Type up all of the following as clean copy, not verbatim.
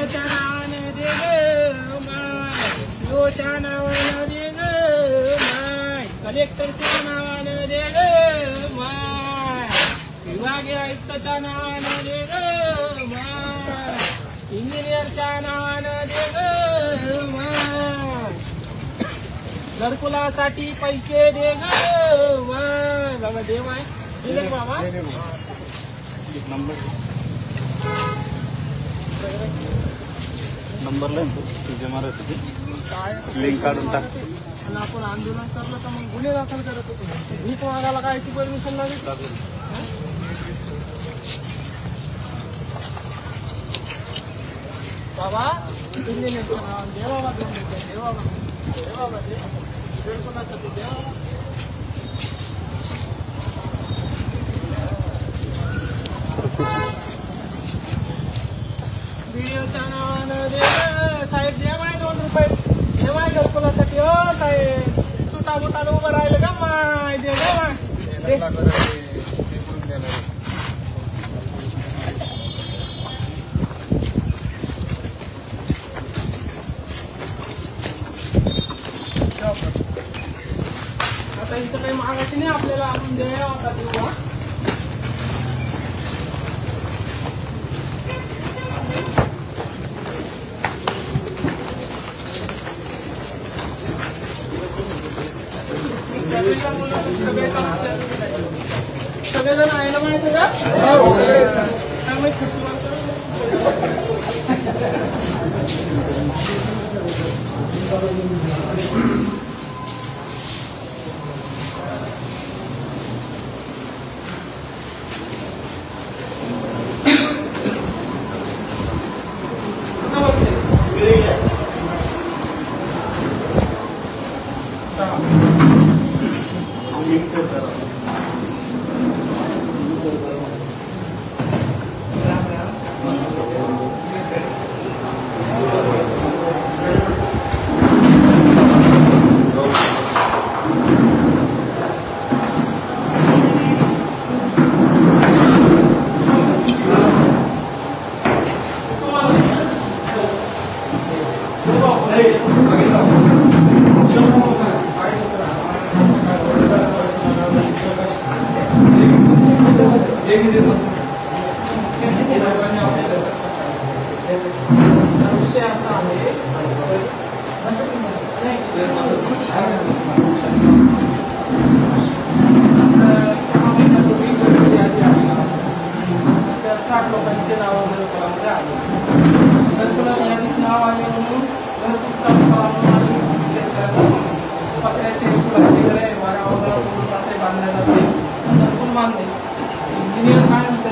इंजिनियरच्या नावानं दे ग माय, च्या नावानं दे ग माय, कलेक्टरच्या नावानं दे ग माय, विभागीय आयुक्ताच्या नावानं दे ग माय, इंजिनियरच्या नावानं दे ग माय, घरकुलासाठी पैसे दे ग माय. बाबा देव आहे दिले बाबा. नंबरला तुझे मारायचं काय लिंक काढून टाक. आणि आपण आंदोलन करलं तर मग गुन्हे दाखल करत होतो. भीक मागायला काय ती परमिशन लागेल बाबा. इंजिनियरच्या नावानं दे बाबा, दे बाबा, दे बाबा, दे कोणासाठी दे बाबा. व्हिडिओच्या नावानं दे साहेब, दे माय 2 रुपये, दे माय घरकुलासाठी. हो साहेब, सुटा बुटाला उभं राहिलं का माय, दे ग माय. आता इथं काही मागायची नाही आपल्याला, आपण दे आता देऊ. सगळेजण आहे ना माहिती का? विषय असा आहे, त्या 60 लोकांचे नाव घरकुलामध्ये आले. घरकुला यादीत नाव आले म्हणून घरकुल चालू करा आणि पत्र्याचे घरे वाऱ्या वगैरे बांधले जाते. घरकुल बांधले. इंजिनियर काय म्हणते,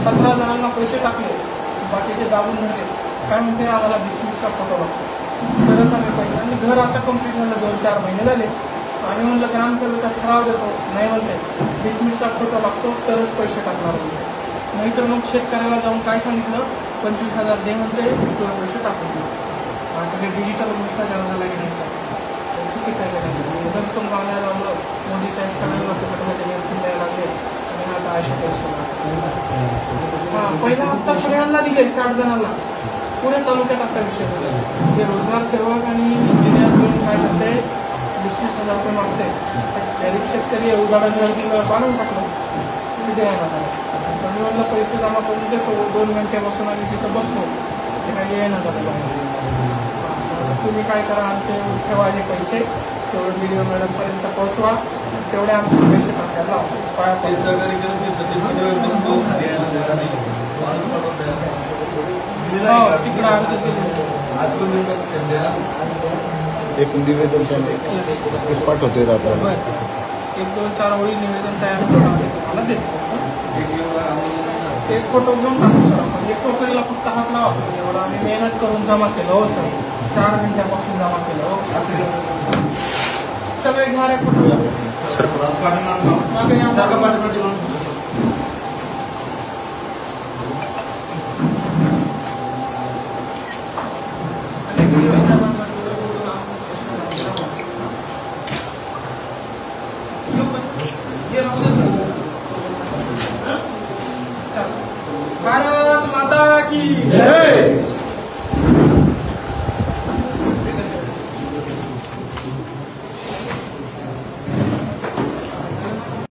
17 जणांना पैसे टाकले, बाकीचे दाबून धरले. काय म्हणते, आम्हाला 20 मिनिटचा फोटो लागतो, तरच आम्ही पैसे. आणि घर आता कंप्लीट झालं, 2-4 महिने झाले. आम्ही म्हणलं ग्रामसभेचा ठराव देतो, नाही म्हणते 20 मिनिटचा फोटो लागतो तरच पैसे टाकणार म्हणते. नाहीतर मग शेतकऱ्याला जाऊन काय सांगितलं, 25,000 दे म्हणते, तुला पैसे टाकतो. आता ते डिजिटल भ्रष्टाचार झाला की नाही सर, चुकीचं आहे का? घरकुल बांधायला लावलं, मोदी साहेब सगळ्यांना फुकटमध्ये घरकुल द्यायला लागले. आणि आता अशा पैसे पहिला हप्ता सगळ्यांना दिले, 60 जणांना. पुणे तालुक्यात असा विषय झाला. ते रोजगार सेवक आणि इंजिनियर मिळून काय करते, 20,000 रुपये मागते. गरीब शेतकरी उदाहरण बांधून टाकलं, किती द्यायला झालं. मी म्हणलं पैसे जमा करून देतो, 2 घंटे बसून आम्ही तिथं बसलो, ते काही येणं झालं. तुम्ही काय करा, आमचे ठेवायचे पैसे तेवढे व्हिडिओ मॅडमपर्यंत पोहोचवा, तेवढे आमचे पैसे टाकायला तिकडे अर्ज केले. एक निवेदन पाठवतोय आपल्याला, 1-2-4 ओळी निवेदन तयार करून तुम्हाला देतो. एक फोटो घेऊन टाकू सर, म्हणजे टोकरीला फक्त हात लावा. एवढं आम्ही मेहनत करून जमा केलं. हो सर, 4 घंट्यापासून जमा केलं. हो सगळे घेणारे फोटो